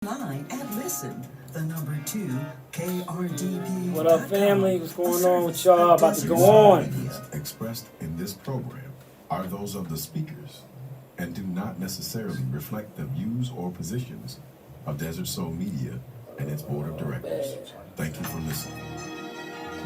online at listen. The number 2 KRDP. What up, family? What's going on with y'all? About to go on. Opinions expressed in this program are those of the speakers and do not necessarily reflect the views or positions of Desert Soul Media and its board of directors. Thank you for listening.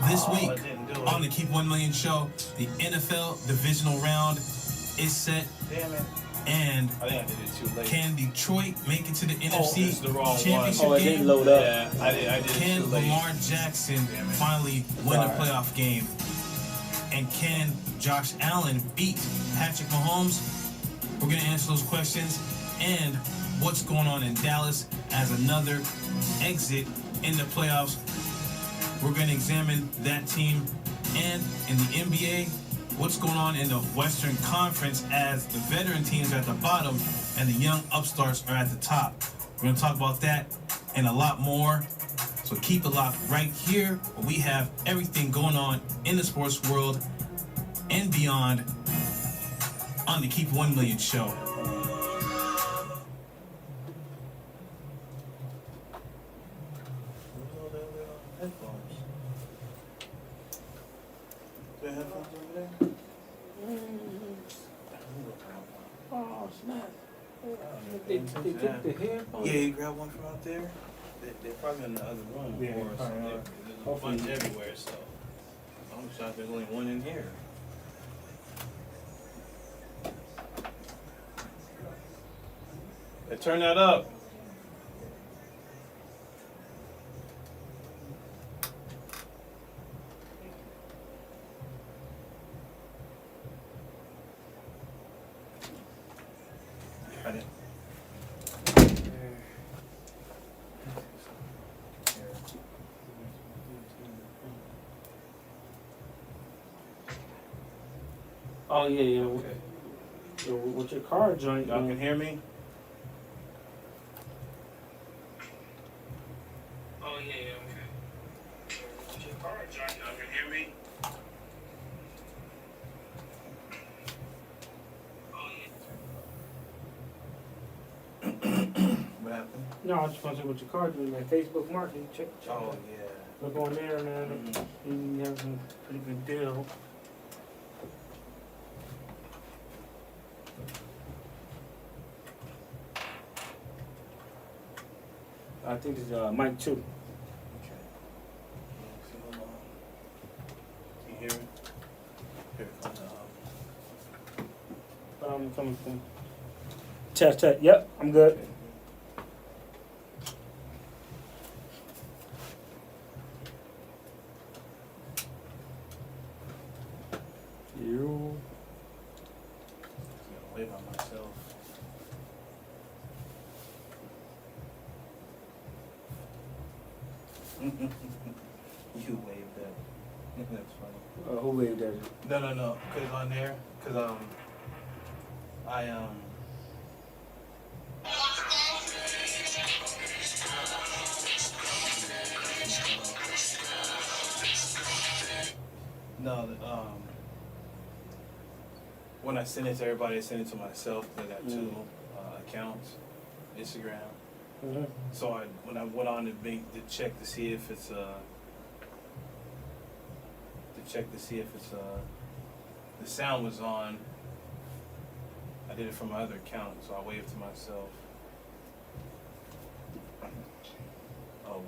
This week on the Keep 1 Million show, the NFL divisional round is set. Damn it. And I think I did it too late. can Detroit make it to the NFC this is the wrong championship Oh, it game? didn't load up. Yeah, I did it Can too late. Lamar Jackson finally win a playoff game? And can Josh Allen beat Patrick Mahomes? We're going to answer those questions. And what's going on in Dallas as another exit in the playoffs? We're going to examine that team. And in the NBA, what's going on in the Western Conference as the veteran teams are at the bottom and the young upstarts are at the top. We're going to talk about that and a lot more. So keep it locked right here. We have everything going on in the sports world and beyond on the Keep 1 Million show. Oh, snap. They took the headphones. Yeah, you grab one from out there. They're probably in the other room. Yeah, or probably are. there's a bunch everywhere, so I'm shocked there's only one in here. Hey, turn that up. I didn't. Oh, yeah. Okay. Yo, with your car joint, Y'all man. can hear me? Oh, yeah, okay. With your car, John, y'all can hear me? What happened? No, I just want to say with your car joint, man. Facebook Market, check Oh, yeah. Look on there, man. You have some pretty good deal. I think it's Mike 2. Okay. Hold on. Can you hear me? Here it comes. Coming from. Test. Yep, I'm good. You. I'm gonna wave on myself. You waved that. That's funny. Who waved at you? No. Cause on there, when I send it to everybody, I send it to myself. I got two accounts, Instagram. Mm-hmm. So when I went on to check to see if it's the sound was on. I did it from my other account, so I waved to myself. Oh my.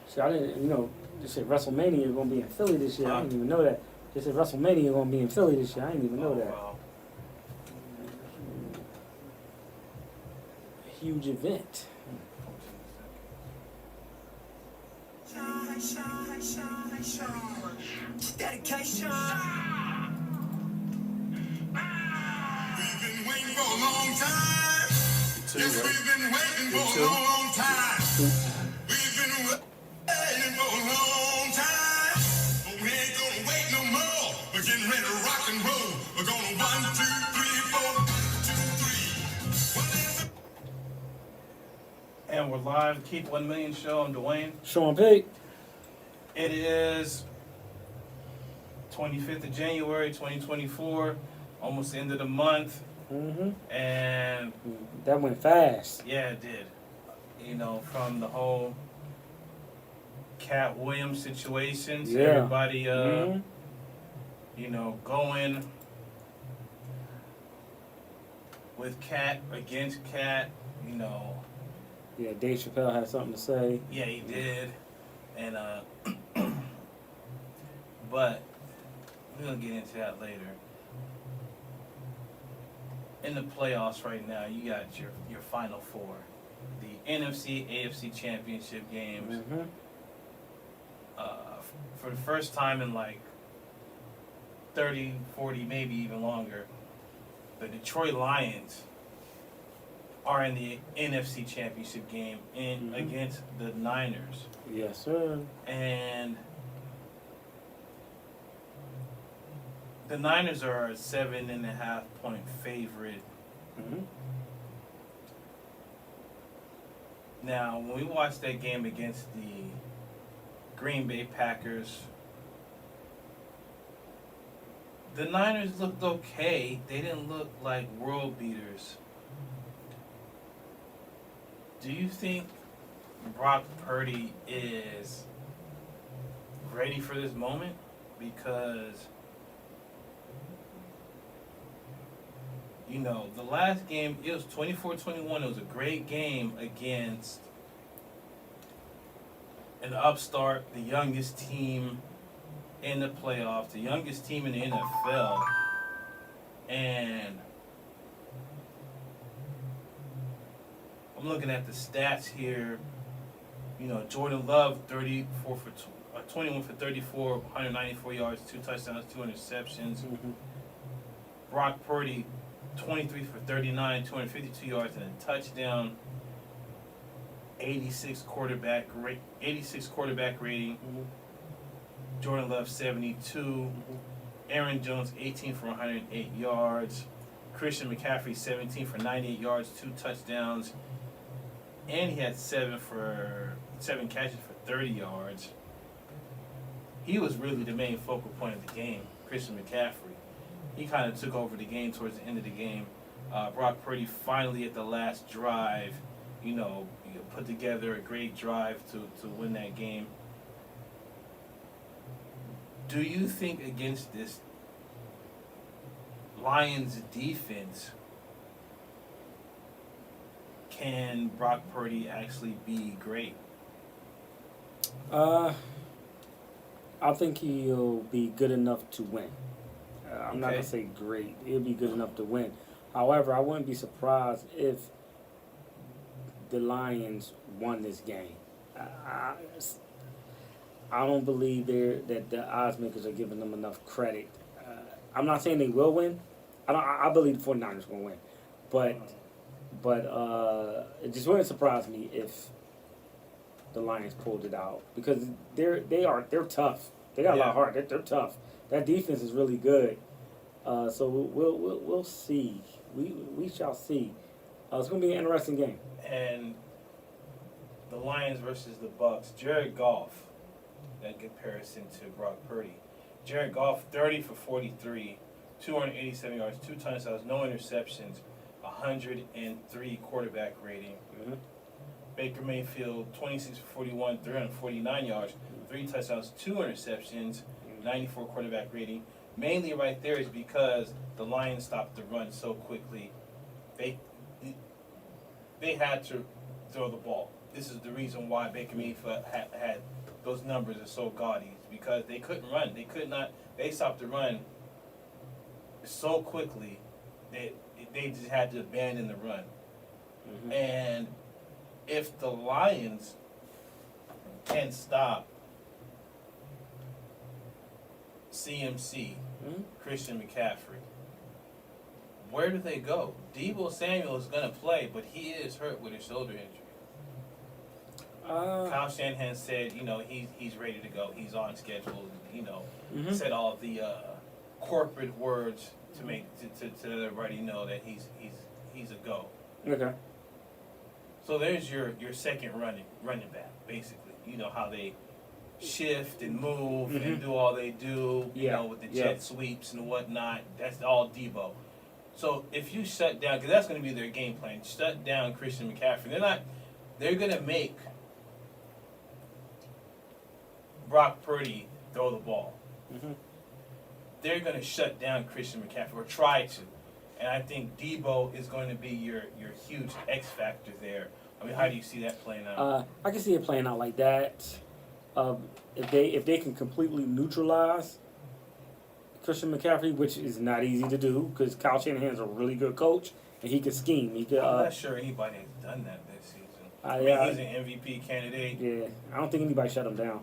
See, I didn't, they said WrestleMania is going to be in Philly this year. I didn't even know that. They said WrestleMania is going to be in Philly this year. I didn't even know that. Wow. Huge event. Dedication. We've been waiting for a long time. Yes, we've been waiting for a long time. We've been waiting for a long time. But we ain't gonna wait no more. We're getting ready to rock and roll. We're gonna 1, 2, 3, 4, 2, 3. And we're live. Keep 1 Million show. I'm Dwayne. Sean Pate. It is 25th of January, 2024, almost the end of the month, and That went fast. yeah, it did. You know, from the whole Cat Williams situation to Yeah. everybody, you know, going with Cat against Cat, you know. Yeah, Dave Chappelle had something to say. Yeah, he did, and but we're gonna get into that later. In the playoffs right now, you got your Final Four, the NFC, AFC Championship games. For the first time in like 30, 40, maybe even longer, the Detroit Lions are in the NFC Championship game against the Niners. Yes, sir. And the Niners are a 7.5 point favorite. Now, when we watched that game against the Green Bay Packers, the Niners looked okay. They didn't look like world beaters. Do you think Brock Purdy is ready for this moment? Because, you know, the last game, it was 24-21. It was a great game against an upstart, the youngest team in the playoffs, the youngest team in the NFL. And I'm looking at the stats here. You know, Jordan Love, 21 for 34, 194 yards, 2 touchdowns, 2 interceptions. Brock Purdy, 23 for 39, 252 yards and a touchdown. 86 quarterback rating. Jordan Love 72. Aaron Jones 18 for 108 yards. Christian McCaffrey 17 for 98 yards, 2 touchdowns. And he had 7 catches for 30 yards. He was really the main focal point of the game, Christian McCaffrey. He kind of took over the game towards the end of the game. Brock Purdy finally at the last drive, you know, put together a great drive to win that game. Do you think against this Lions defense, can Brock Purdy actually be great? I think he'll be good enough to win. I'm not going to say great. He'll be good enough to win. However, I wouldn't be surprised if the Lions won this game. I don't believe that the odds makers are giving them enough credit. I'm not saying they will win. I believe the 49ers will win. But it just wouldn't surprise me if the Lions pulled it out, because they're tough. They got a lot of heart. They're tough. That defense is really good. So we'll see. We shall see. It's going to be an interesting game. And the Lions versus the Bucks. Jared Goff, in comparison to Brock Purdy. Jared Goff, 30 for 43, 287 yards, 2 touchdowns, no interceptions, 103 quarterback rating. Baker Mayfield, 26 for 41, 349 yards, 3 touchdowns, 2 interceptions, 94 quarterback rating. Mainly right there is because the Lions stopped the run so quickly. They had to throw the ball. This is the reason why Baker Mayfield had those numbers are so gaudy, because they couldn't run. They stopped the run so quickly that they just had to abandon the run. And if the Lions can stop CMC, Christian McCaffrey, where do they go? Deebo Samuel is going to play, but he is hurt with a shoulder injury. Kyle Shanahan said, you know, he's ready to go. He's on schedule. You know, said all the corporate words to make to let everybody know that he's a go. Okay. So there's your second running back, basically. You know how they shift and move and do all they do, you know, with the jet sweeps and whatnot. That's all Debo. So if you shut down, because that's going to be their game plan, shut down Christian McCaffrey. They're going to make Brock Purdy throw the ball. They're going to shut down Christian McCaffrey, or try to. And I think Debo is going to be your huge X factor there. I mean, how do you see that playing out? I can see it playing out like that. If they can completely neutralize Christian McCaffrey, which is not easy to do because Kyle Shanahan's a really good coach and he can scheme. He could. I'm not sure anybody has done that this season. I mean, he's an MVP candidate. Yeah, I don't think anybody shut him down.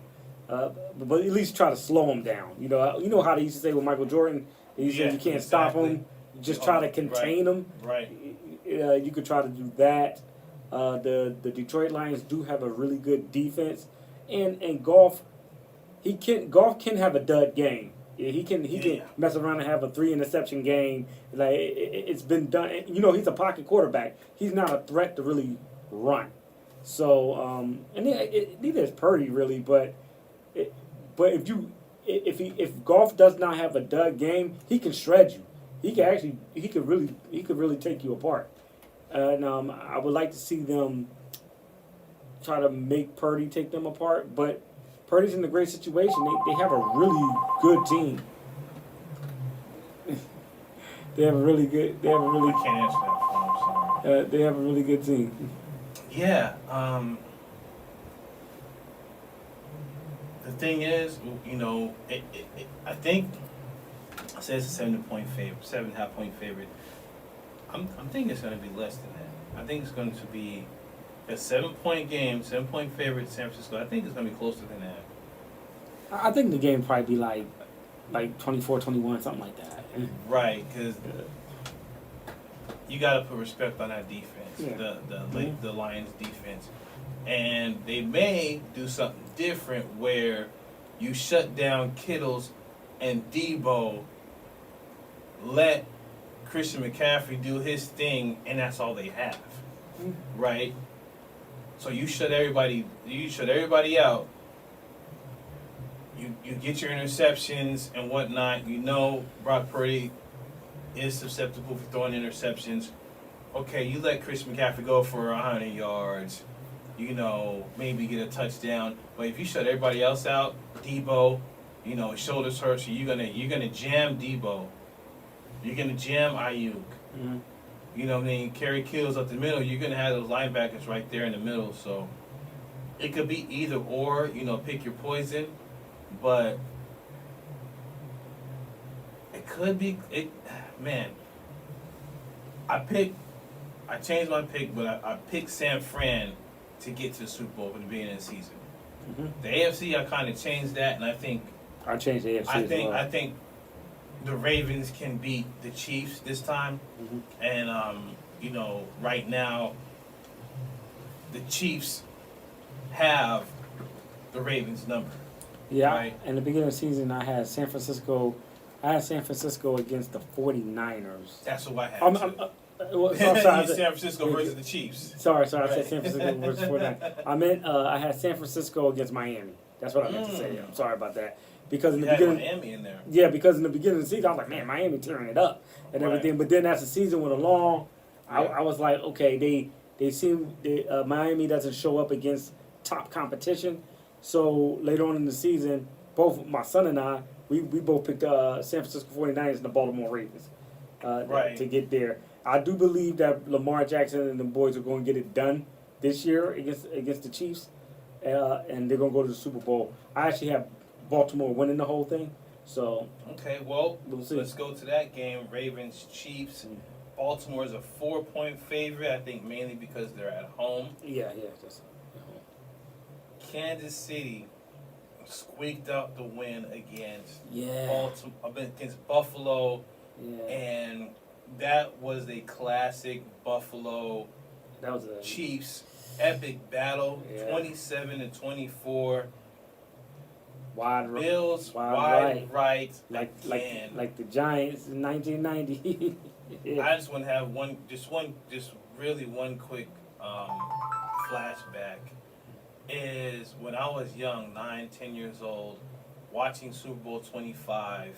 But at least try to slow him down. You know how they used to say with Michael Jordan, you said you can't stop him. Just try to contain him. Right. You could try to do that. The Detroit Lions do have a really good defense, and Goff can have a dud game. Yeah, he can mess around and have a 3 interception game. Like it's been done. You know, he's a pocket quarterback. He's not a threat to really run. So and neither is Purdy really, but if Goff does not have a dud game, he can shred you. He could really take you apart. And I would like to see them try to make Purdy take them apart, but Purdy's in a great situation. They have a really good team. They have a really. I can't answer that for him. Sorry. They have a really good team. Yeah. The thing is, you know, I think I said it's a 7-point favorite, 7.5-point favorite. I'm thinking it's going to be less than that. I think it's going to be a 7-point game, 7-point favorite, San Francisco. I think it's going to be closer than that. I think the game probably be like 24-21, something like that. Right, because you got to put respect on that defense, the Lions defense. And they may do something different where you shut down Kittles and Debo, let Christian McCaffrey do his thing, and that's all they have, right? So you shut everybody out. You get your interceptions and whatnot. You know Brock Purdy is susceptible for throwing interceptions. Okay, you let Christian McCaffrey go for 100 yards. You know, maybe get a touchdown. But if you shut everybody else out, Debo, you know, his shoulders hurt, so you're gonna jam Debo. You're gonna jam Ayuk. You know what I mean? Carry kills up the middle. You're gonna have those linebackers right there in the middle. So it could be either or. You know, pick your poison. But it could be man. I changed my pick, but I picked San Fran to get to the Super Bowl at the beginning of the season. The AFC, I kind of changed that, and I think I changed the AFC. I think the Ravens can beat the Chiefs this time, and you know, right now the Chiefs have the Ravens number. Yeah, right? in the beginning of the season, I had San Francisco against the 49ers. That's what I had. I'm sorry, San Francisco versus the Chiefs. Sorry, I said San Francisco versus 49ers. I meant I had San Francisco against Miami. That's what I meant to say. I'm sorry about that. Because in the beginning, Miami in there. Yeah, because in the beginning of the season, I was like, man, Miami tearing it up and everything. But then as the season went along, I was like, okay, Miami doesn't show up against top competition. So later on in the season, both my son and I, we both picked San Francisco 49ers and the Baltimore Ravens to get there. I do believe that Lamar Jackson and the boys are going to get it done this year against the Chiefs, and they're going to go to the Super Bowl. I actually have Baltimore winning the whole thing. So okay, well, we'll see. Let's go to that game. Ravens, Chiefs. Baltimore is a 4-point favorite. I think mainly because they're at home. Yeah, just Kansas City squeaked out the win against Buffalo, and that was a classic Buffalo Chiefs epic battle, 27-24. Bills wide right like the Giants in 1990. I just want to have one quick flashback. is when I was young, 9, 10 years old, watching Super Bowl 25,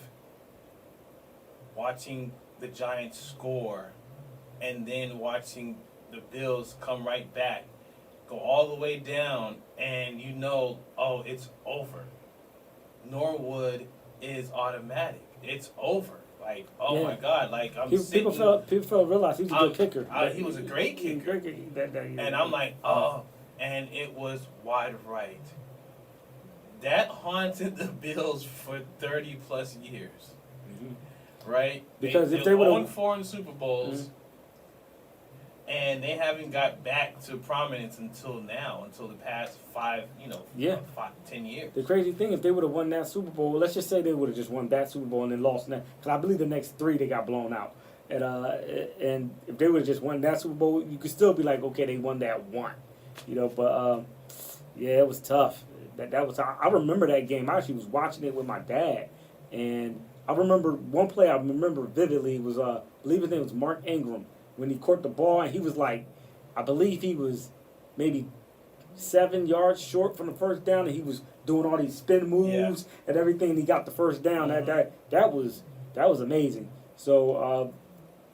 watching the Giants score, and then watching the Bills come right back, go all the way down, and you know, oh, it's over. Norwood is automatic. It's over. Like, oh Yeah. my God! Like People felt realize he was a good kicker. He was a great kicker. That year. And I'm like, oh, and it was wide right. That haunted the Bills for 30 plus years, right? Because if they would've- 0-4 in Super Bowls, and they haven't got back to prominence until now, until the past 10 years. The crazy thing, if they would have won that Super Bowl, let's just say they would have just won that Super Bowl and then lost that, because I believe the next 3 they got blown out. And if they would have just won that Super Bowl, you could still be like, okay, they won that one, But yeah, it was tough. That was. I remember that game. I actually was watching it with my dad, and I remember one play I remember vividly was I believe his name was Mark Ingram, when he caught the ball, and he was like, I believe he was maybe 7 yards short from the first down, and he was doing all these spin moves and everything, and he got the first down. That was amazing. So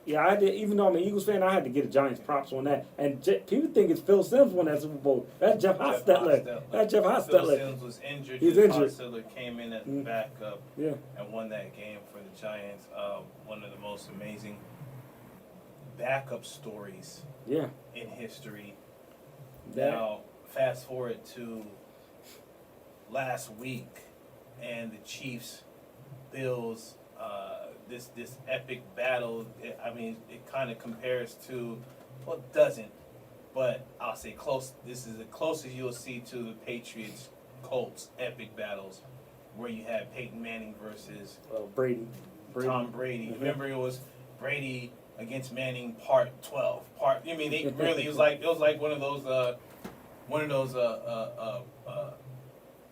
I had to, even though I'm an Eagles fan, I had to get a Giants props on that. And people think it's Phil Simms won that Super Bowl. That's Jeff Hostetler. That's Jeff Hostetler. Phil Simms was injured. He's injured. Hostetler came in as the backup and won that game for the Giants. One of the most amazing backup stories in history. Now, fast forward to last week, and the Chiefs, Bills, this epic battle. It kind of compares to, well, it doesn't, but I'll say close. This is the closest you'll see to the Patriots Colts epic battles, where you had Peyton Manning versus Brady. Tom Brady. Remember, it was Brady against Manning part 12. They really it was like one of those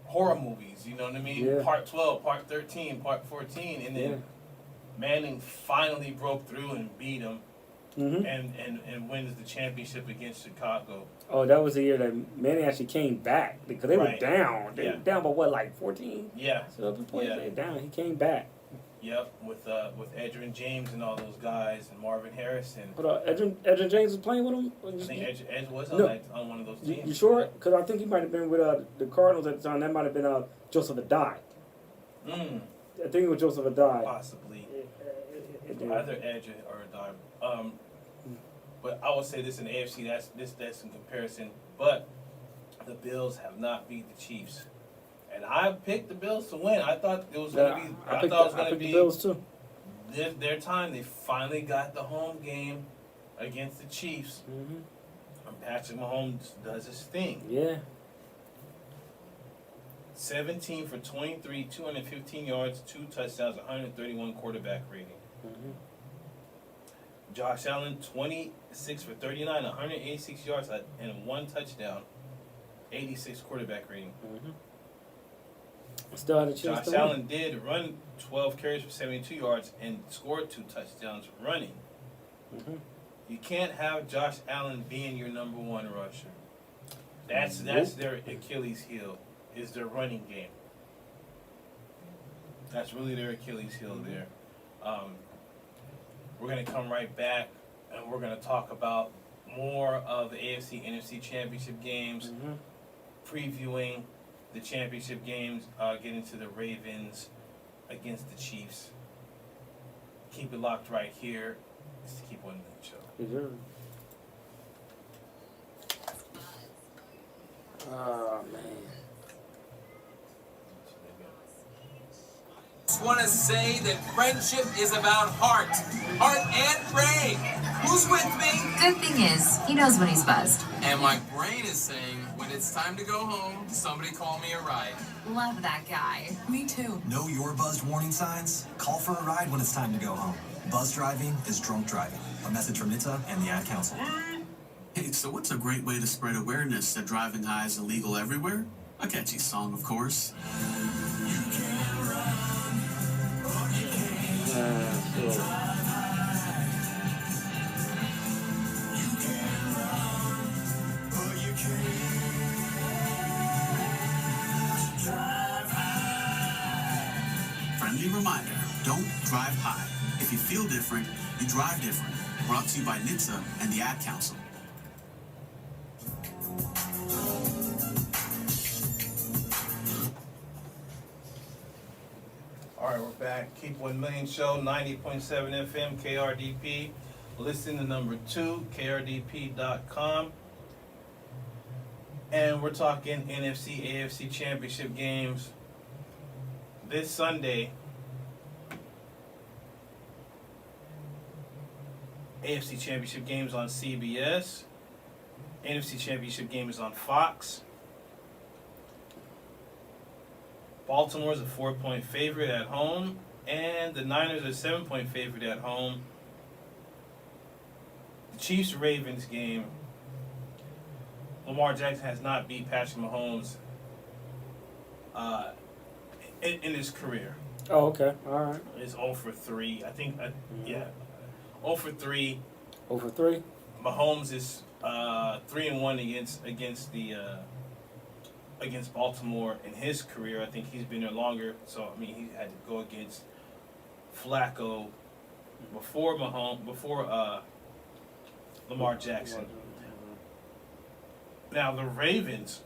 horror movies, you know what I mean? Yeah. Part 12, part 13, part 14, and then Manning finally broke through and beat him and wins the championship against Chicago. Oh, that was the year that Manning actually came back, because they were down. They were down by what, like 14? Yeah. So they were down. He came back. Yep, with Edgerrin James and all those guys, and Marvin Harrison. Hold on, Edgerrin James was playing with him? I think Edge was on one of those teams. You sure? Because I think he might have been with the Cardinals at the time. That might have been Joseph Adai. I think it was Joseph Adai. Possibly. Either Edge or Adai. But I would say this in the AFC, that's in comparison. But the Bills have not beat the Chiefs. And I picked the Bills to win. I thought it was going to be. I thought it was going to be the Bills too. Their time. They finally got the home game against the Chiefs. And Patrick Mahomes does his thing. Yeah. 17 for 23, 215 yards, 2 touchdowns, 131 quarterback rating. Josh Allen, 26 for 39, 186 yards, and 1 touchdown, 86 quarterback rating. Still had a chance. Josh Allen did run 12 carries for 72 yards and scored 2 touchdowns running. You can't have Josh Allen being your number 1 rusher. That's their Achilles heel, is their running game. That's really their Achilles heel there. We're going to come right back, and we're going to talk about more of the AFC, NFC championship games, previewing the championship games, get into the Ravens against the Chiefs. Keep it locked right here. It's the Keep On The Show. Oh, man. Just want to say that friendship is about heart and brain. Who's with me? Good thing is, he knows when he's buzzed. And my brain is saying, when it's time to go home, somebody call me a ride. Love that guy. Me too. Know your buzzed warning signs? Call for a ride when it's time to go home. Buzz driving is drunk driving. A message from NHTSA and the Ad Council. Hey, so what's a great way to spread awareness that driving high is illegal everywhere? A catchy song, of course. friendly reminder, don't drive high. If you feel different, you drive different. Brought to you by NHTSA and the Ad Council. All right, we're back. Keep 1 Million Show, 90.7 FM, KRDP. Listen to number 2, KRDP.com. And we're talking NFC, AFC championship games this Sunday. AFC championship games on CBS. NFC championship games on Fox. Baltimore's a 4-point favorite at home, and the Niners are a 7-point favorite at home. The Chiefs-Ravens game, Lamar Jackson has not beat Patrick Mahomes in his career. Oh, okay. All right. It's 0 for 3. I think, yeah, 0 for 3. 0 for 3? Mahomes is 3-1 against Baltimore in his career. I think he's been there longer, so I mean he had to go against Flacco before Lamar Jackson. Now the Ravens,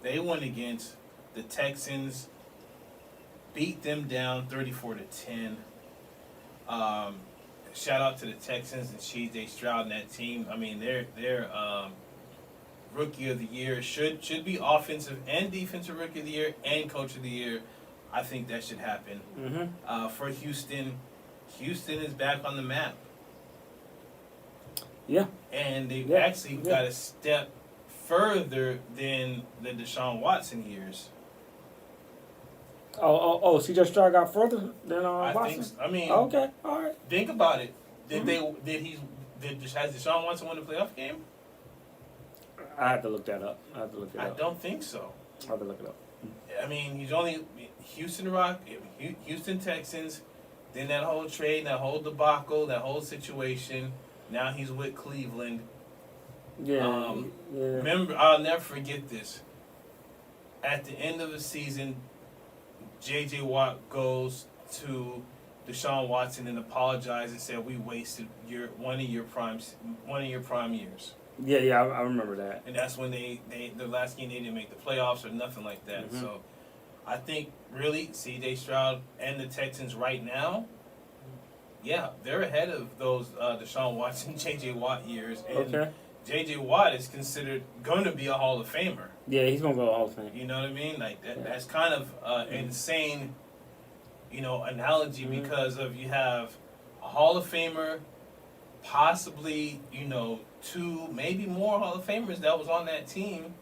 they went against the Texans, beat them down 34-10. Shout out to the Texans and C.J. Stroud and that team. I mean they're Rookie of the Year should be offensive and defensive Rookie of the Year and Coach of the Year. I think that should happen. Mm-hmm. For Houston is back on the map. Yeah. And they've actually got a step further than the Deshaun Watson years. Oh, C.J. Stroud got further than Watson? I mean, okay, all right. Think about it. Has Deshaun Watson won the playoff game? I have to look that up. I don't think so. I have to look it up. I mean, he's only Houston Texans, then that whole trade, that whole debacle, that whole situation. Now he's with Cleveland. Yeah. Remember, I'll never forget this. At the end of the season, J.J. Watt goes to Deshaun Watson and apologized and said, "We wasted one of your prime years." Yeah, I remember that. And that's when the last game they didn't make the playoffs or nothing like that. Mm-hmm. So I think really C.J. Stroud and the Texans right now, yeah, they're ahead of those Deshaun Watson, J.J. Watt years. And okay. J.J. Watt is considered going to be a Hall of Famer. Yeah, he's going to go to Hall of Fame. You know what I mean? Like that's kind of insane, analogy because of you have a Hall of Famer, possibly, 2, maybe more Hall of Famers that was on that team.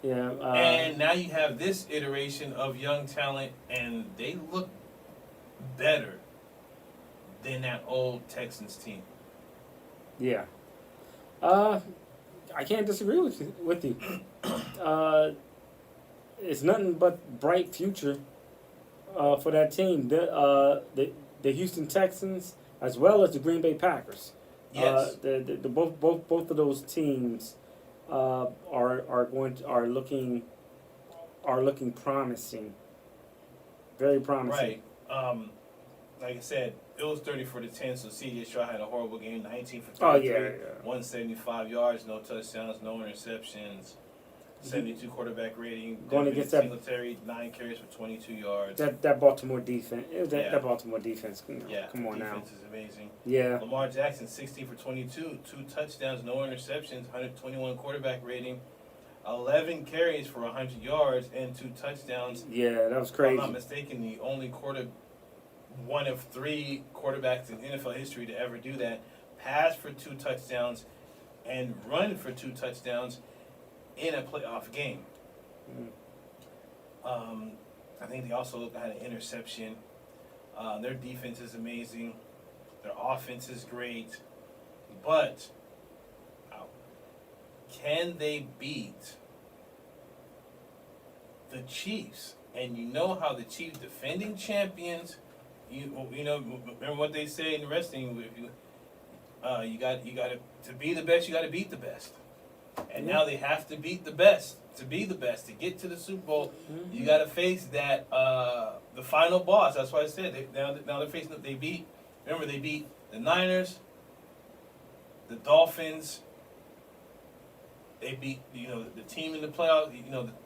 Yeah. And now you have this iteration of young talent, and they look better than that old Texans team. Yeah. I can't disagree with you. It's nothing but bright future for that team. The Houston Texans as well as the Green Bay Packers. Yes. Both of those teams are looking promising. Very promising. Right. Like I said, it was 34-10, so C.J. Stroud had a horrible game, 19 for 33, Oh, yeah. 175 yards, no touchdowns, no interceptions, 72 quarterback rating. Going against that Singletary, 9 carries for 22 yards. That Baltimore defense. That Baltimore defense. Come on now. Defense is amazing. Yeah. Lamar Jackson, 16 for 22, 2 touchdowns, no interceptions, 121 quarterback rating, 11 carries for 100 yards, and 2 touchdowns. Yeah, that was crazy. If I'm not mistaken, the only one of 3 quarterbacks in NFL history to ever do that, pass for 2 touchdowns and run for 2 touchdowns in a playoff game. I think they also had an interception. Their defense is amazing. Their offense is great. But can they beat the Chiefs? And you know how the Chiefs, defending champions, you know, remember what they say in wrestling? If you got to be the best. You got to beat the best. And now they have to beat the best to be the best, to get to the Super Bowl, you got to face that the final boss. That's why I said now they're facing. They beat the Niners, the Dolphins. They beat the team in the playoffs.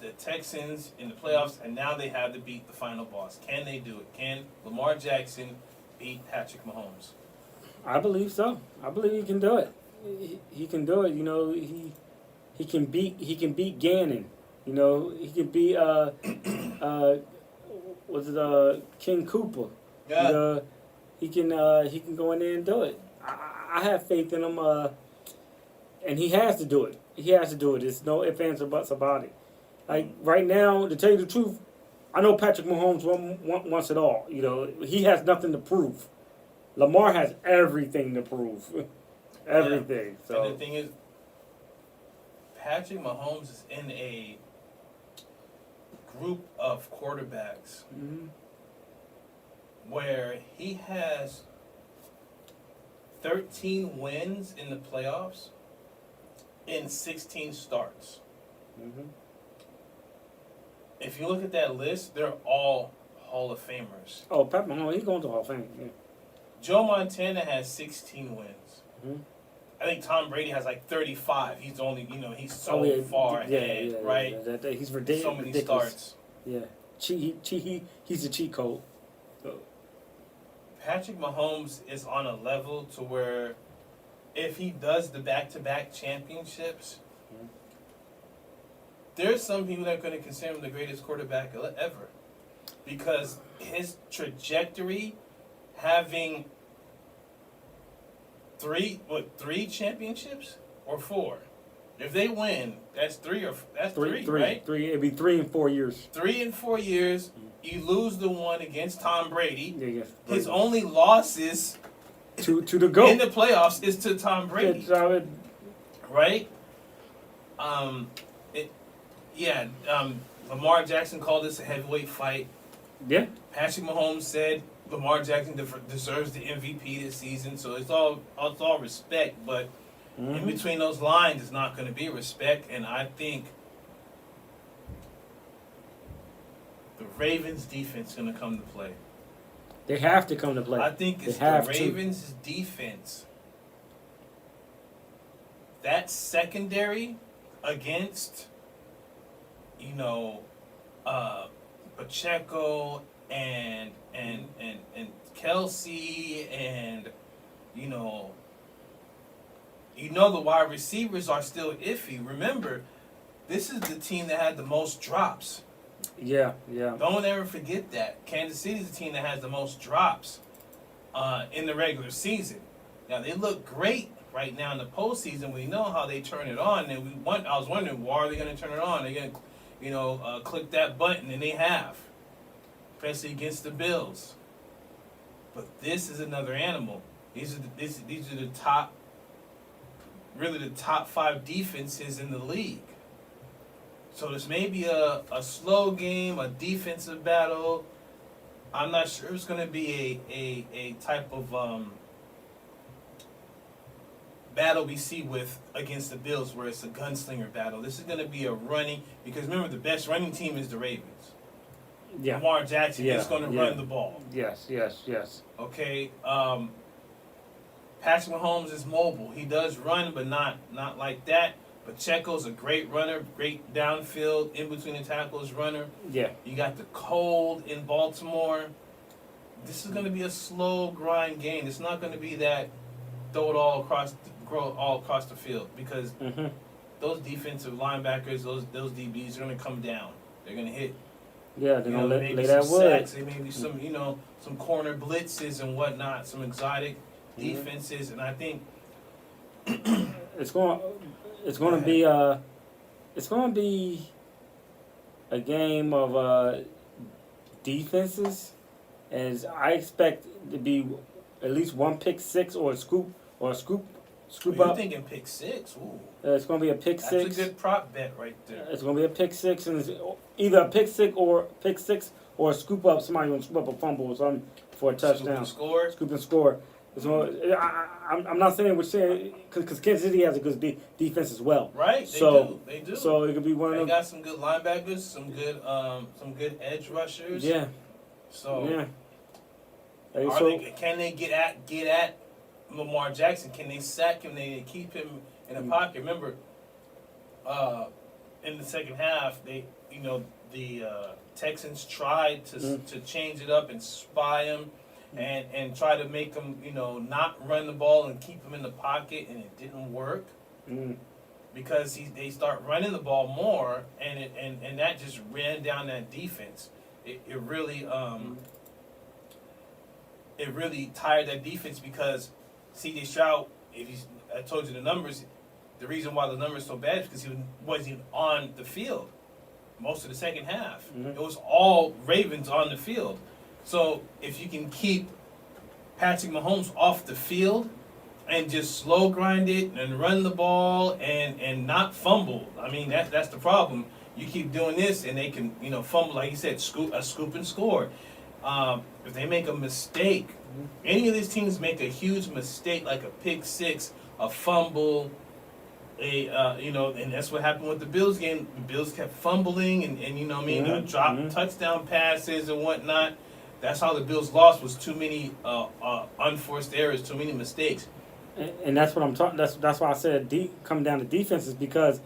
The Texans in the playoffs, and now they have to beat the final boss. Can they do it? Can Lamar Jackson beat Patrick Mahomes? I believe so. I believe he can do it. He can do it. He can beat Gannon. He can beat King Cooper. Yeah. He can go in there and do it. I have faith in him. And he has to do it. He has to do it. There's no ifs, ands, or buts about it. Like right now, to tell you the truth, I know Patrick Mahomes wants it all. He has nothing to prove. Lamar has everything to prove. Everything. Yeah. So And the thing is, Patrick Mahomes is in a group of quarterbacks where he has 13 wins in the playoffs in 16 starts. If you look at that list, they're all Hall of Famers. Oh, Pat Mahomes, he's going to Hall of Fame. Yeah. Joe Montana has 16 wins. I think Tom Brady has like 35. He's only, he's so far ahead, right? Yeah. He's ridiculous. So many starts. Yeah. He's a cheat code. So. Patrick Mahomes is on a level to where if he does the back-to-back championships, there's some people that are going to consider him the greatest quarterback ever. Because his trajectory, having three championships or 4? If they win, that's three, right? Three. It'd be 3 and 4 years. 3 and 4 years. You lose the one against Tom Brady. Yeah. His only losses to the GOAT in the playoffs is to Tom Brady. Right? Lamar Jackson called this a heavyweight fight. Yeah. Patrick Mahomes said Lamar Jackson deserves the MVP this season, so it's all respect, but in between those lines, it's not going to be respect, and I think the Ravens' defense is going to come to play. They have to come to play. I think it's the Ravens' defense. That secondary against, Pacheco and Kelsey and the wide receivers are still iffy. Remember, this is the team that had the most drops. Yeah. Don't ever forget that. Kansas City is the team that has the most drops in the regular season. Now, they look great right now in the postseason. We know how they turn it on. And I was wondering, why are they going to turn it on? They're going to, click that button, and they have, especially against the Bills. But this is another animal. These are the top, really the top 5 defenses in the league. So this may be a slow game, a defensive battle. I'm not sure it's going to be a type of battle we see against the Bills where it's a gunslinger battle. This is going to be a running, because remember, the best running team is the Ravens. Yeah. Lamar Jackson is going to run the ball. Yes. Okay. Patrick Mahomes is mobile. He does run, but not like that. Pacheco's a great runner, great downfield, in between the tackles runner. Yeah. You got the cold in Baltimore. This is going to be a slow grind game. It's not going to be that throw it all across the field, because those defensive linebackers, those DBs are going to come down. They're going to hit. Yeah, they're going to lay that wood. There may be some, some corner blitzes and whatnot, some exotic defenses, and I think it's going to be a game of defenses, as I expect to be at least one pick six or a scoop up. You're thinking pick six. Ooh. It's going to be a pick six. That's a good prop bet right there. It's going to be a pick six, and it's either a pick six or a scoop up. Somebody going to scoop up a fumble or something for a touchdown. Scoop and score. Scoop and score. So I'm not saying we're saying because Kansas City has a good defense as well. Right? They do. So it could be one of They them. got some good linebackers, some good edge rushers. Yeah. So Yeah. Hey, can they get at Lamar Jackson? Can they sack him? Can they keep him in a pocket? Remember, in the second half, the Texans tried to change it up and spy him, and try to make him not run the ball and keep him in the pocket, and it didn't work because they start running the ball more, and that just ran down that defense. It really it really tired that defense because C.J. Stroud, I told you the numbers, the reason why the numbers so bad is because he wasn't on the field most of the second half. It was all Ravens on the field. So if you can keep Patrick Mahomes off the field and just slow grind it and run the ball and not fumble, I mean, that's the problem. You keep doing this and they can, fumble, like you said, scoop and score. If they make a mistake, any of these teams make a huge mistake, like a pick six, a fumble, and that's what happened with the Bills game. The Bills kept fumbling and dropped touchdown passes and whatnot. That's how the Bills lost, was too many unforced errors, too many mistakes. And that's what I'm talking. That's why I said coming down to defenses, because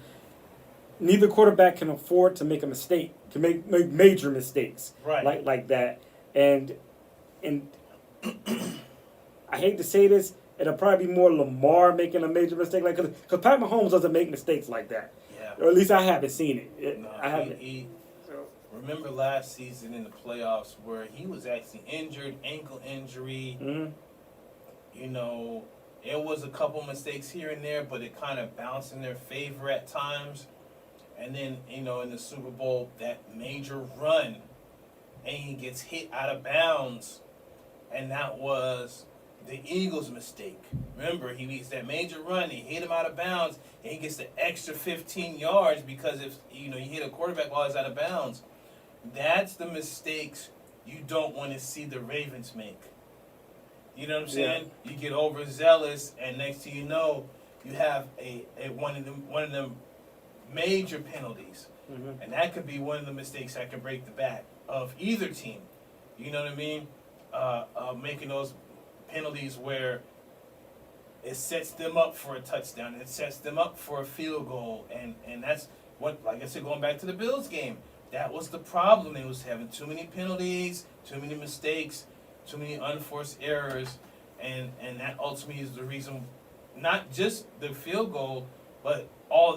neither quarterback can afford to make a mistake, to make major mistakes, right? Like that. And I hate to say this, it'll probably be more Lamar making a major mistake, like because Pat Mahomes doesn't make mistakes like that. Yeah. Or at least I haven't seen it. No, I haven't. Remember last season in the playoffs where he was actually injured, ankle injury. It was a couple mistakes here and there, but it kind of bounced in their favor at times. And then, in the Super Bowl, that major run, and he gets hit out of bounds, and that was the Eagles' mistake. Remember, he makes that major run, he hit him out of bounds, and he gets the extra 15 yards because if you hit a quarterback while he's out of bounds. That's the mistakes you don't want to see the Ravens make. You know what I'm saying? Yeah. You get overzealous, and next thing you know, you have a one of them major penalties, and that could be one of the mistakes that can break the back of either team. You know what I mean? Making those penalties where it sets them up for a touchdown, it sets them up for a field goal, and that's what, like I said, going back to the Bills game, that was the problem. They was having too many penalties, too many mistakes, too many unforced errors, and that ultimately is the reason, not just the field goal, but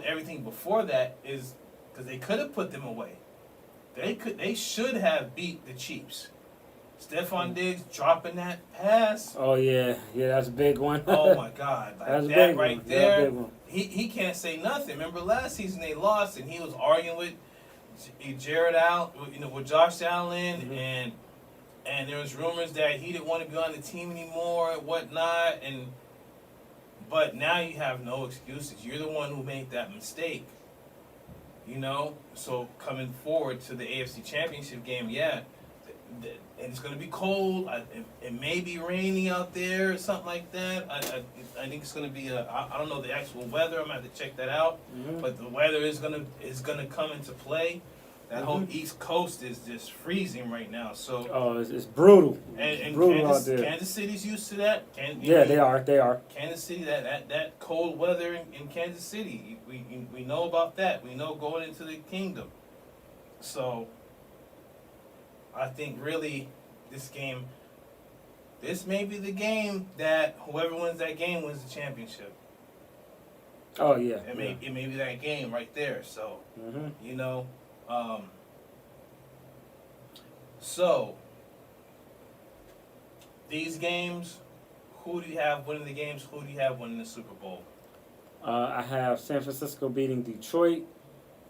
everything before that is because they could have put them away. They should have beat the Chiefs. Stephon Diggs dropping that pass. Oh yeah, that's a big one. Oh my God, like that's that right one. there. Big one. He can't say nothing. Remember last season they lost, and he was arguing with Jared Allen, with Josh Allen, and there was rumors that he didn't want to be on the team anymore and whatnot. But now you have no excuses. You're the one who made that mistake. So coming forward to the AFC Championship game, and it's going to be cold. It may be rainy out there or something like that. I think it's going to be I don't know the actual weather. I'm going to have to check that out. But the weather is going to come into play. That whole East Coast is just freezing right now. So it's brutal. And brutal out there. Kansas City's used to that. They are. Kansas City, that cold weather in Kansas City, we know about that. We know going into the kingdom. So I think really this may be the game that whoever wins that game wins the championship. Oh yeah. It may be that game right there. So so these games, who do you have winning the games? Who do you have winning the Super Bowl? I have San Francisco beating Detroit.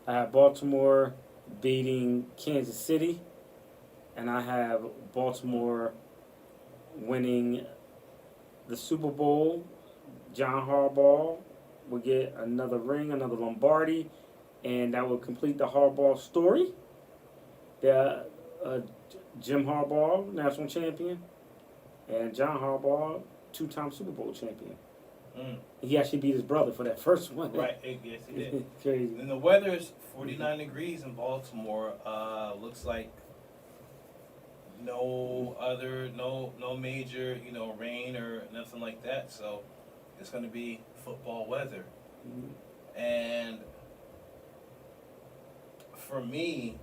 I have Baltimore beating Kansas City. And I have Baltimore winning the Super Bowl. John Harbaugh will get another ring, another Lombardi, and that will complete the Harbaugh story. Jim Harbaugh, national champion, and John Harbaugh two-time Super Bowl champion. Mm. He actually beat his brother for that first one. Right, yes, he did. Crazy. And the weather is 49 degrees in Baltimore. Looks like no major, rain or nothing like that. So it's going to be football weather. Mhm. And for me,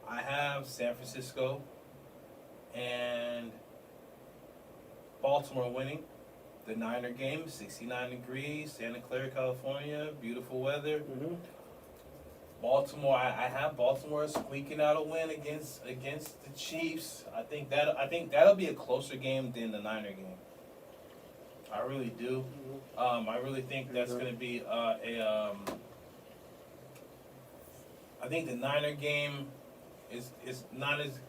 I have San Francisco and Baltimore winning the Niner game, 69 degrees, Santa Clara, California, beautiful weather. Mhm. Baltimore, I have Baltimore squeaking out a win against the Chiefs. I think that'll be a closer game than the Niner game. I really do. I really think that's going to be I think the Niner game is not as.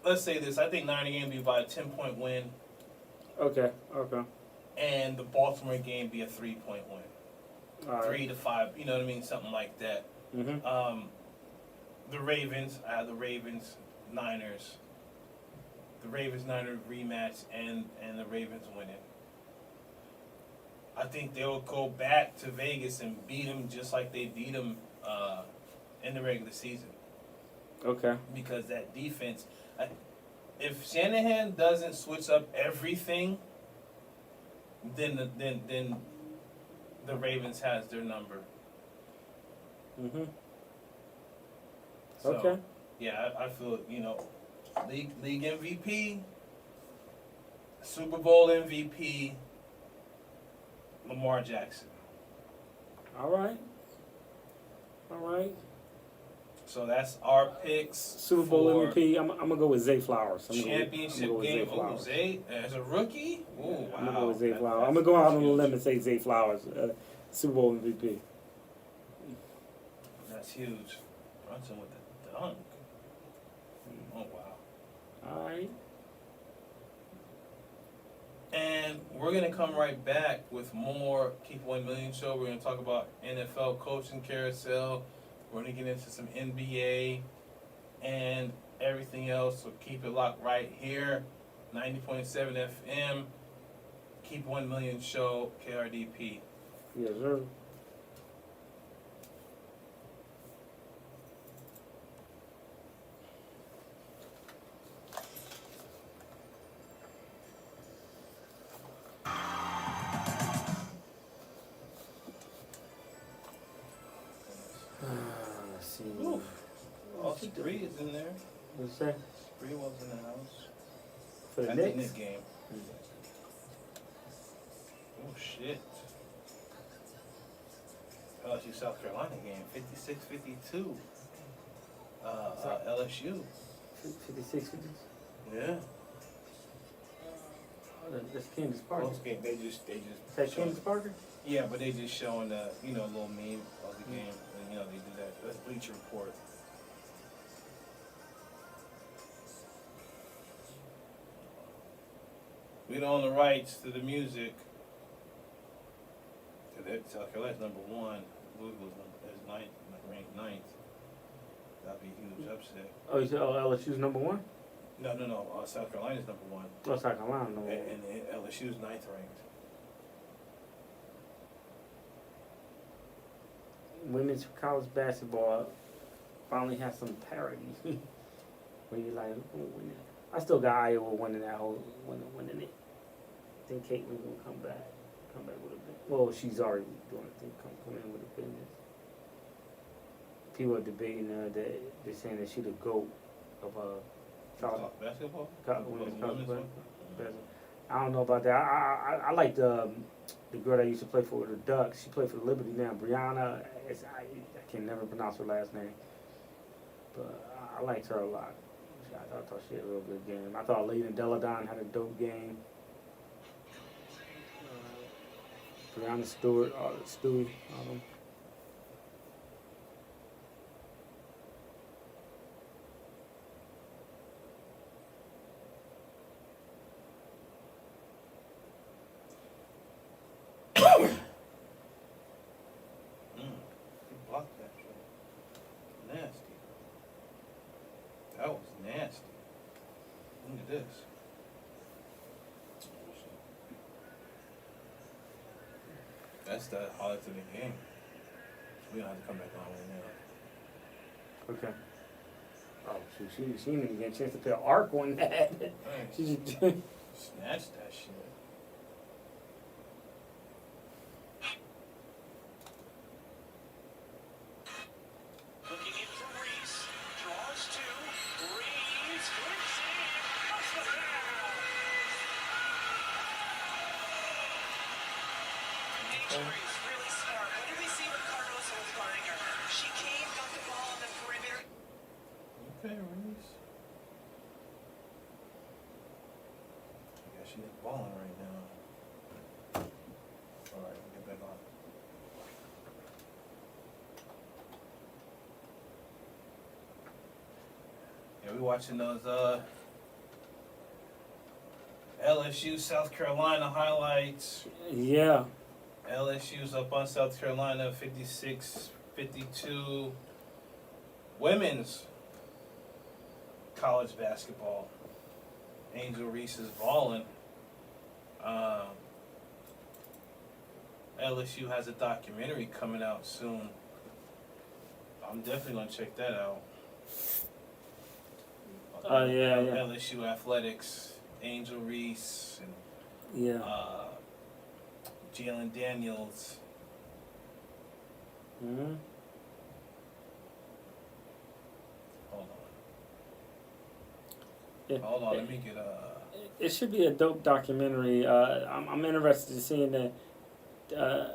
Let's say this. I think Niner game be about a 10-point win, Okay. and the Baltimore game be a 3-point win, All right. 3 to 5. You know what I mean? Something like that. Mhm. The Ravens. I have the Ravens, Niners. The Ravens Niners rematch and the Ravens winning. I think they'll go back to Vegas and beat them just like they beat them in the regular season. Okay. Because that defense, if Shanahan doesn't switch up everything, then the Ravens has their number. Mhm. So, Okay. yeah, I feel league MVP, Super Bowl MVP, Lamar Jackson. All right. So that's our picks. Super Bowl for MVP. I'm gonna go with Zay Flowers. championship I'm game. Zay Flowers. Zay as a rookie. Oh wow! I'm gonna go with Zay Flowers. I'm That's gonna go out on a huge. limb and say Zay Flowers, Super Bowl MVP. That's huge. Brunson with the dunk. Oh wow! All right. And we're gonna come right back with more Keep 1 Million show. We're gonna talk about NFL coaching carousel. We're gonna get into some NBA and everything else. So keep it locked right here, 90.7 FM. Keep 1 Million show, KRDP. Yes, sir. Let's see. Oof. Oh, Spree is in there. What's that? Spree was in the house. For the At the Knicks? Knicks game. Oh shit. LSU South Carolina game, 56-52. LSU. 56. Yeah. Oh, that's Candace Parker. Close game. They just Is that showing- Candace Parker? Yeah, but they just showing the little meme of the game, and they do that. That's Bleacher Report. We don't own the rights to the music. South Carolina's number one. Louisville's ranked ninth. That'd be a huge upset. Oh, you said LSU's number one? No. South Carolina's number one, Oh, South Carolina number one. and LSU's ninth ranked. Women's college basketball finally has some parity. Where you like, I still got Iowa winning that whole winning it. I think Caitlin's gonna come back with a bit. Well, she's already doing it. Come in with a business. People are debating that they're saying that she's the GOAT of college Basketball? women's college Women's one? basketball. I don't know about that. I like the girl that used to play for the Ducks. She played for the Liberty now. Brianna. I can never pronounce her last name, but I liked her a lot. I thought she had a real good game. I thought Layden Deladon had a dope game. Brianna Stewart, Stewie, all them. He blocked that shit. Nasty. That was nasty. Look at this. That's the highlight of the game. We don't have to come back on right now. Okay. Oh, she didn't even get a chance to put an arc on that. She just Snatch that shit. Looking in for Reese. Draws two. Reese. Flips in. Must have Angel Reese, really smart. What did we see when Cardoso was guarding her? She came, got the ball on the perimeter. Okay, Reese. Yeah, she is balling right now. Alright, get back on. Yeah, we watching those LSU South Carolina highlights. yeah. LSU's up on South Carolina 56-52. Women's college basketball. Angel Reese is balling. LSU has a documentary coming out soon. I'm definitely gonna check that out. Yeah. LSU athletics, Angel Reese and Yeah. Jalen Daniels. Mm-hmm. Hold on. Yeah. Hold on, let me get It should be a dope documentary. I'm interested in seeing that.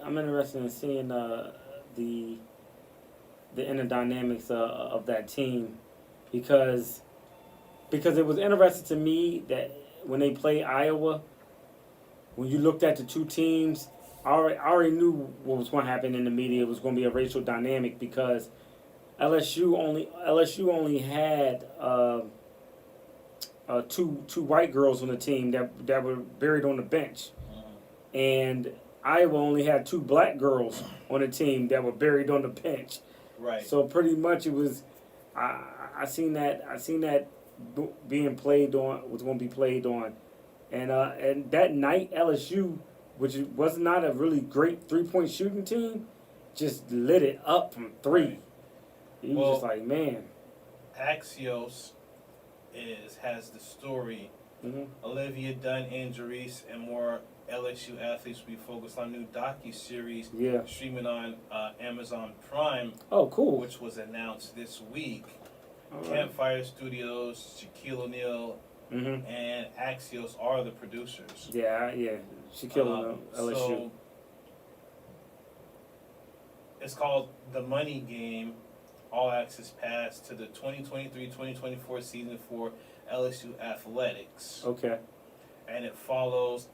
I'm interested in seeing the inner dynamics of that team, because it was interesting to me that when they played Iowa, when you looked at the two teams, I already knew what was going to happen in the media. It was going to be a racial dynamic because LSU only had two white girls on the team that were buried on the bench, and Iowa only had two black girls on the team that were buried on the bench. right. So pretty much it was, I seen that being played on, was going to be played on, and that night LSU, which was not a really great 3-point shooting team, just lit it up from three. He was just like, man. Axios has the story. Mm-hmm. Olivia Dunn, Angel Reese, and more LSU athletes will be focused on new docu-series streaming on Amazon Prime. Oh, cool. Which was announced this week. All right. Campfire Studios, Shaquille O'Neal, Mm-hmm. and Axios are the producers. Yeah. Shaquille LSU. So it's called The Money Game. All access pass to the 2023-2024 season for LSU athletics. Okay. And it follows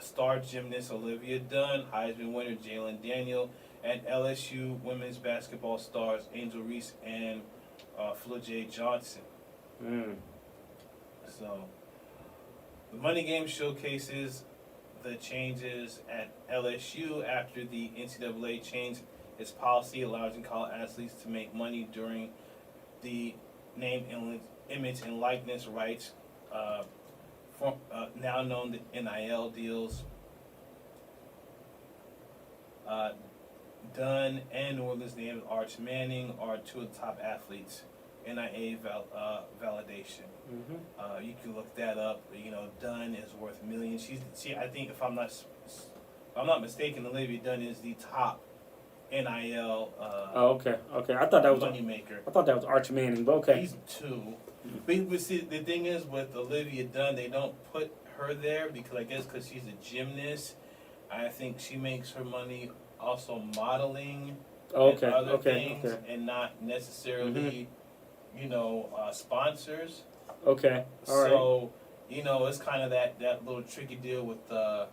star gymnast Olivia Dunn, Heisman winner Jalen Daniel, and LSU women's basketball stars Angel Reese and Flo J. Johnson. Mm. So, the Money Game showcases the changes at LSU after the NCAA changed its policy allowing college athletes to make money during the name, image, and likeness rights, now known as NIL deals. Dunn and New Orleans named Arch Manning are two of the top athletes. NIA validation. Mm-hmm. You can look that up. You know, Dunn is worth millions. She I think if I'm not mistaken, Olivia Dunn is the top NIL. Okay. I thought that was money maker. I thought that was Arch Manning, but okay. He's two. But see, the thing is with Olivia Dunn, they don't put her there because I guess because she's a gymnast. I think she makes her money also modeling and other things, and not necessarily, sponsors. Okay. All right. So, it's kind of that little tricky deal with I'll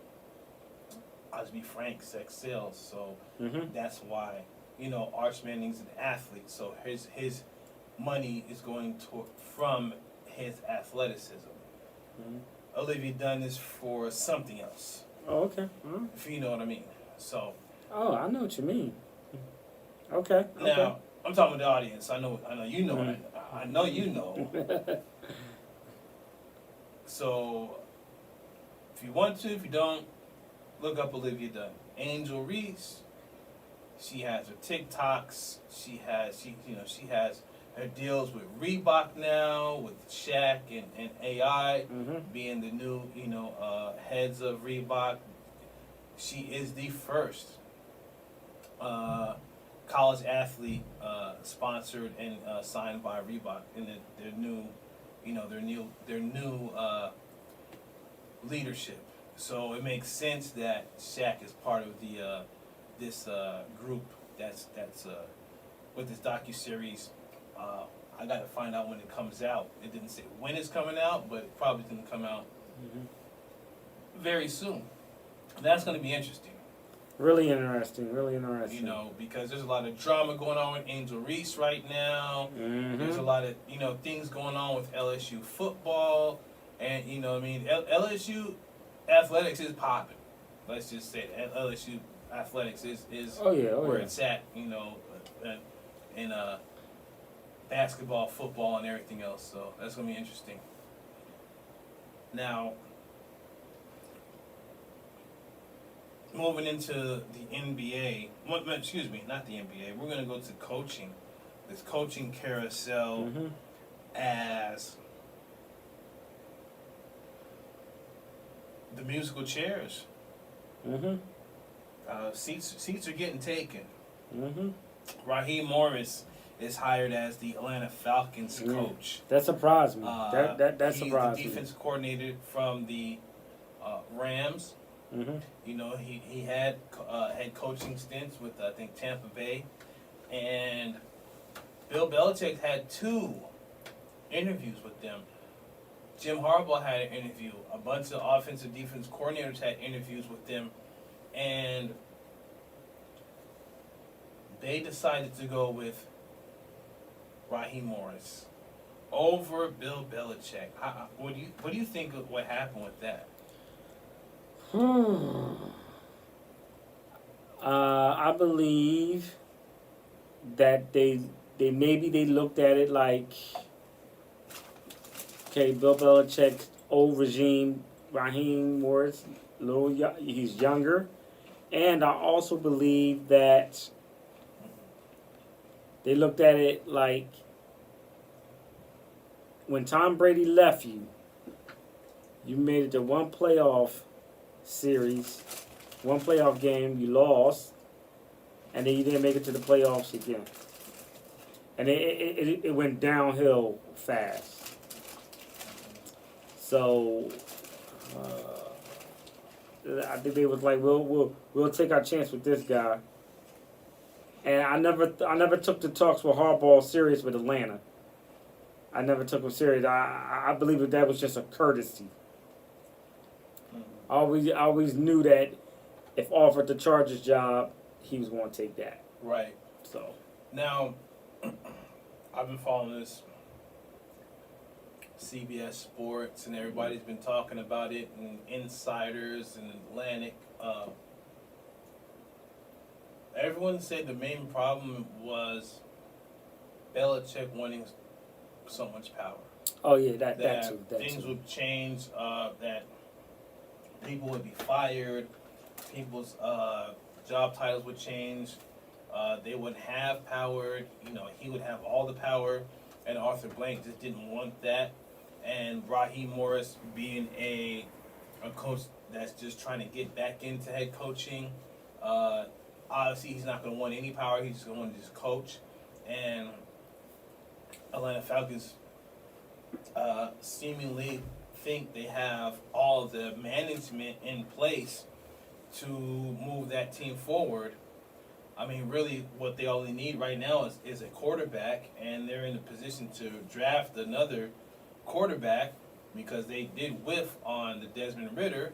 just be frank, sex sales. So that's why, Arch Manning's an athlete. So his money is going from his athleticism. Olivia Dunn is for something else. Oh, okay. If you know what I mean. So. Oh, I know what you mean. Okay. Now, I'm talking with the audience. I know you know. I know you know. So, if you want to, if you don't, look up Olivia Dunn. Angel Reese, she has her TikToks. She has her deals with Reebok now, with Shaq and AI being the new heads of Reebok. She is the first college athlete sponsored and signed by Reebok in their new leadership. So it makes sense that Shaq is part of this group that's with this docuseries. I got to find out when it comes out. It didn't say when it's coming out, but it probably didn't come out very soon. That's going to be interesting. Really interesting. Because there's a lot of drama going on with Angel Reese right now. There's a lot of, things going on with LSU football. And, LSU athletics is popping. Let's just say that. LSU athletics is where it's at, in basketball, football, and everything else. So that's going to be interesting. Now, moving into the NBA, excuse me, not the NBA, we're going to go to coaching. This coaching carousel as the musical chairs. Seats are getting taken. Raheem Morris is hired as the Atlanta Falcons coach. That surprised me. That surprised me. He's the defense coordinator from the Rams. He had head coaching stints with I think Tampa Bay, and Bill Belichick had 2 interviews with them. Jim Harbaugh had an interview. A bunch of offensive defense coordinators had interviews with them, and they decided to go with Raheem Morris over Bill Belichick. What do you think of what happened with that? I believe that they maybe looked at it like, okay, Bill Belichick's old regime, Raheem Morris, he's younger, and I also believe that they looked at it like when Tom Brady left you, you made it to one playoff series, one playoff game, you lost, and then you didn't make it to the playoffs again. And it went downhill fast. So I think they was like, we'll take our chance with this guy. And I never took the talks with Harbaugh serious with Atlanta. I never took them serious. I believe that was just a courtesy. I always knew that if offered the Chargers job, he was going to take that. Right. So now, I've been following this CBS Sports, and everybody's been talking about it, and insiders and Atlantic. Everyone said the main problem was Belichick wanting so much power. Oh yeah, that too. Things would change. That people would be fired. People's job titles would change. They wouldn't have power. He would have all the power, and Arthur Blank just didn't want that. And Raheem Morris, being a coach that's just trying to get back into head coaching, obviously he's not going to want any power. He's just going to want to just coach. And Atlanta Falcons seemingly think they have all the management in place to move that team forward. I mean, really, what they only need right now is a quarterback, and they're in a position to draft another quarterback because they did whiff on the Desmond Ridder.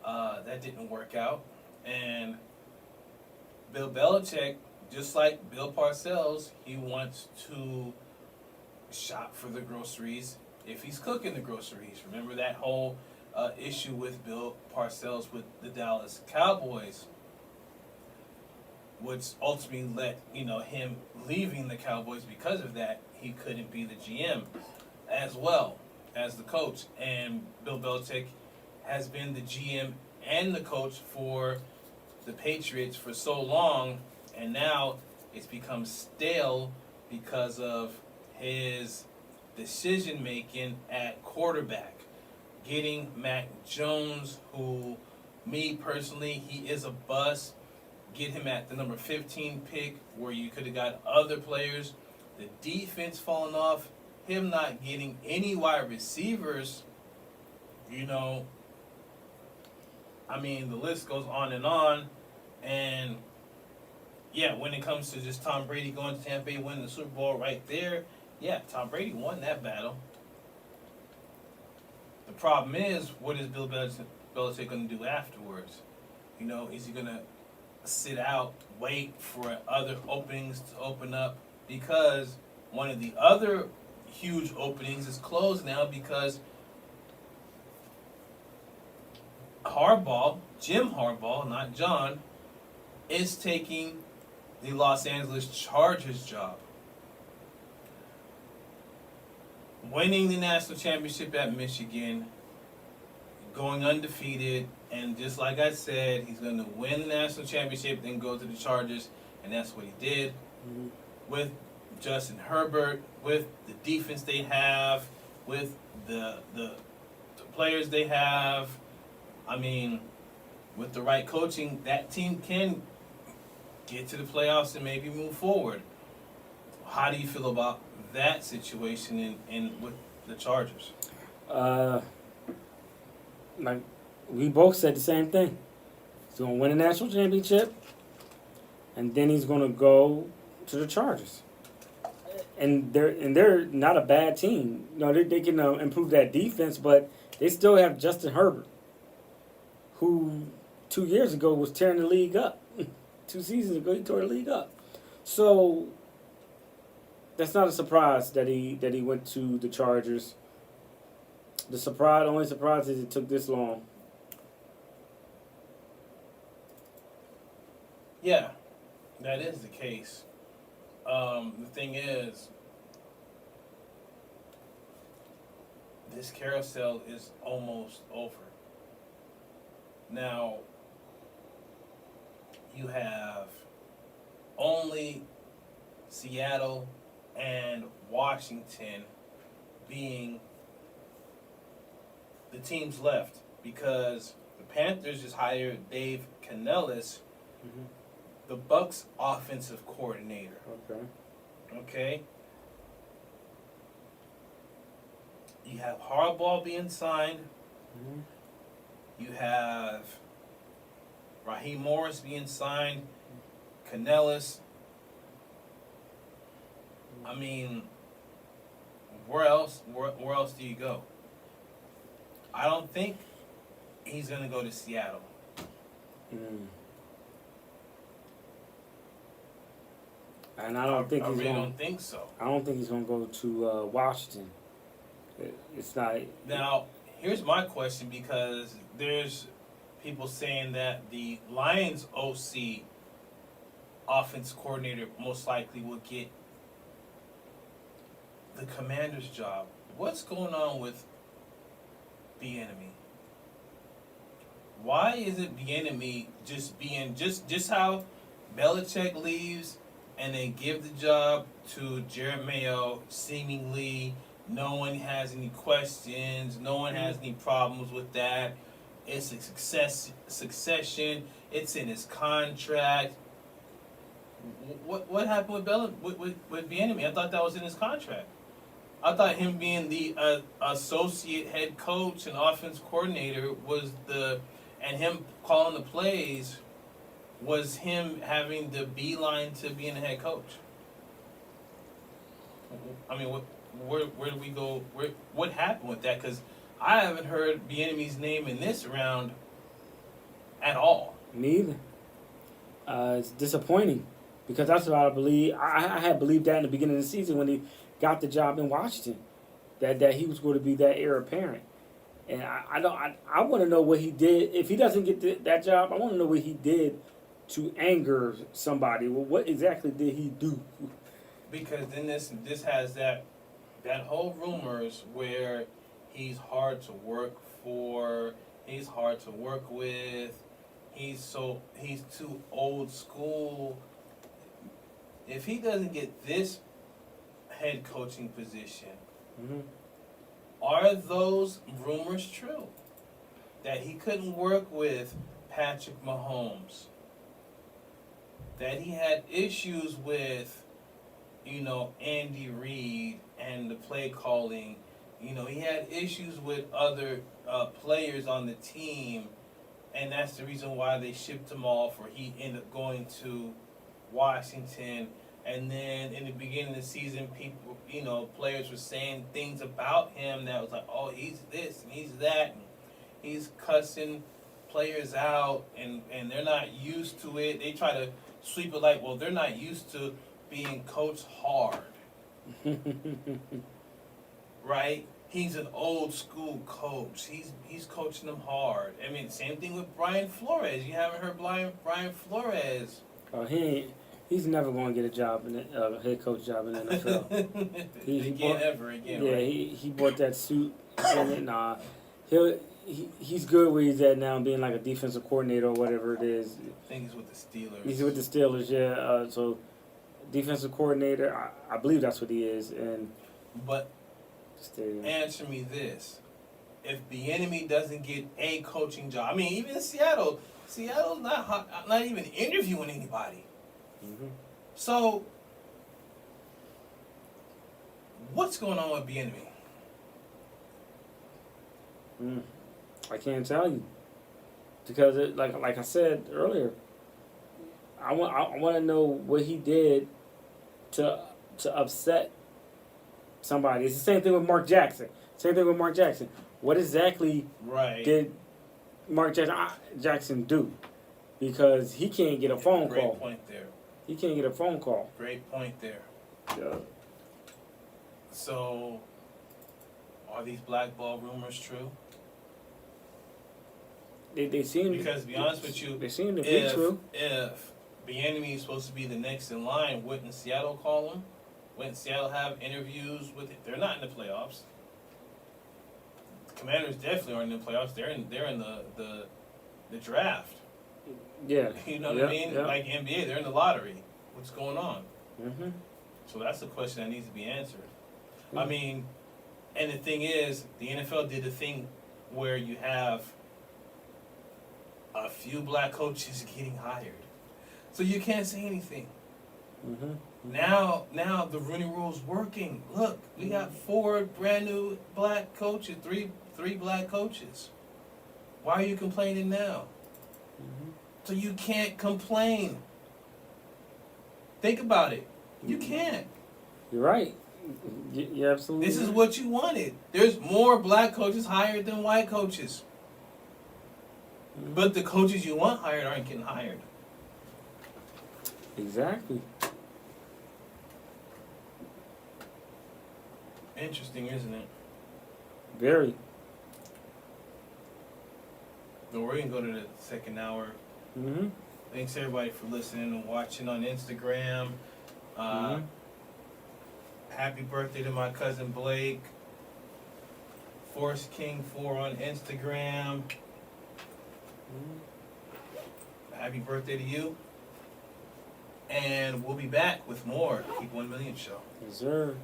That didn't work out. And Bill Belichick, just like Bill Parcells, he wants to shop for the groceries if he's cooking the groceries. Remember that whole issue with Bill Parcells with the Dallas Cowboys, which ultimately led him leaving the Cowboys because of that. He couldn't be the GM as well as the coach. And Bill Belichick has been the GM and the coach for the Patriots for so long, and now it's become stale because of his decision making at quarterback. Getting Mac Jones, who, me personally, he is a bust. Get him at the number 15 pick where you could have got other players. The defense falling off. Him not getting any wide receivers. You know, I mean, the list goes on. And, yeah, when it comes to just Tom Brady going to Tampa Bay, winning the Super Bowl right there, yeah, Tom Brady won that battle. The problem is, what is Bill Belichick going to do afterwards? You know, is he going to sit out, wait for other openings to open up? Because one of the other huge openings is closed now because Jim Harbaugh, not John, is taking the Los Angeles Chargers job. Winning the national championship at Michigan, going undefeated, and just like I said, he's going to win the national championship, then go to the Chargers, and that's what he did. With Justin Herbert, with the defense they have, with the players they have. I mean, with the right coaching, that team can get to the playoffs and maybe move forward. How do you feel about that situation in with the Chargers? Like we both said the same thing. He's gonna win a national championship, and then he's gonna go to the Chargers. And they're not a bad team. You know, they can improve that defense, but they still have Justin Herbert, who 2 years ago was tearing the league up. 2 seasons ago, he tore the league up. So that's not a surprise that he went to the Chargers. The only surprise is it took this long. Yeah, that is the case. The thing is, this carousel is almost over. Now, you have only Seattle and Washington being the teams left because the Panthers just hired Dave Canellis, the Bucs offensive coordinator. Okay. You have Harbaugh being signed. You have Raheem Morris being signed. Canellis. I mean, where else do you go? I don't think he's going to go to Seattle. And I don't think I really don't think so. I don't think he's going to go to Washington. It's not. Now, here's my question, because there's people saying that the Lions OC offense coordinator most likely will get the Commander's job. What's going on with Bieniemy? Why isn't Bieniemy just being just how Belichick leaves and they give the job to Jared Mayo? Seemingly, no one has any questions. No one has any problems with that. It's a succession. It's in his contract. What happened with Bieniemy? I thought that was in his contract. I thought him being the associate head coach and offense coordinator and him calling the plays was him having the beeline to being a head coach. I mean, where do we go? What happened with that? Because I haven't heard Bieniemy's name in this round at all. Me either. It's disappointing because that's what I believe. I had believed that in the beginning of the season when he got the job in Washington, that he was going to be that heir apparent. And I want to know what he did. If he doesn't get that job, I want to know what he did to anger somebody. Well, what exactly did he do? Because then this has that whole rumors where he's hard to work for, he's hard to work with, he's too old school. If he doesn't get this head coaching position, are those rumors true? That he couldn't work with Patrick Mahomes? That he had issues with, Andy Reid and the play calling? He had issues with other players on the team, and that's the reason why they shipped him off, or he ended up going to Washington. And then in the beginning of the season, people, players were saying things about him that was like, oh, he's this and he's that, and he's cussing players out, and they're not used to it. They try to sweep it like, well, they're not used to being coached hard. Right? He's an old school coach. He's coaching them hard. I mean, same thing with Brian Flores. You haven't heard Brian Flores. He's never going to get a job in the head coach job in the NFL. He bought that suit, and he's good where he's at now, being like a defensive coordinator or whatever it is. I think he's with the Steelers. He's with the Steelers, yeah. So defensive coordinator, I believe that's what he is. But answer me this: if the enemy doesn't get a coaching job, I mean, even in Seattle's not even interviewing anybody. So, what's going on with the enemy? I can't tell you, because like I said earlier, I want to know what he did to upset somebody. It's the same thing with Mark Jackson. What exactly did Mark Jackson do? Because he can't get a phone call. Great point there. He can't get a phone call. Great point there. Yeah. So, are these blackball rumors true? They seem, because to be honest with you, they seem to be true. If the enemy is supposed to be the next in line, wouldn't Seattle call him? Wouldn't Seattle have interviews with him? They're not in the playoffs. The Commanders definitely aren't in the playoffs. They're in the draft. Yeah. You know what I mean? Yeah. Like NBA, they're in the lottery. What's going on? Mm-hmm. So that's a question that needs to be answered. Mm-hmm. I mean, and the thing is, the NFL did the thing where you have a few black coaches getting hired. So you can't say anything. Mm-hmm. Now the Rooney Rule's working. Look, we got 4 brand new black coaches, three black coaches. Why are you complaining now? Mm-hmm. So you can't complain. Think about it. You can't. You're right. You're absolutely This is what you wanted. There's more black coaches hired than white coaches. Mm-hmm. But the coaches you want hired aren't getting hired. Exactly. Interesting, isn't it? Very. So we're going to go to the second hour. Mm-hmm. Thanks everybody for listening and watching on Instagram. Happy birthday to my cousin Blake. Force King 4 on Instagram. Happy birthday to you. And we'll be back with more Keep 1 Million Show. Yes, sir.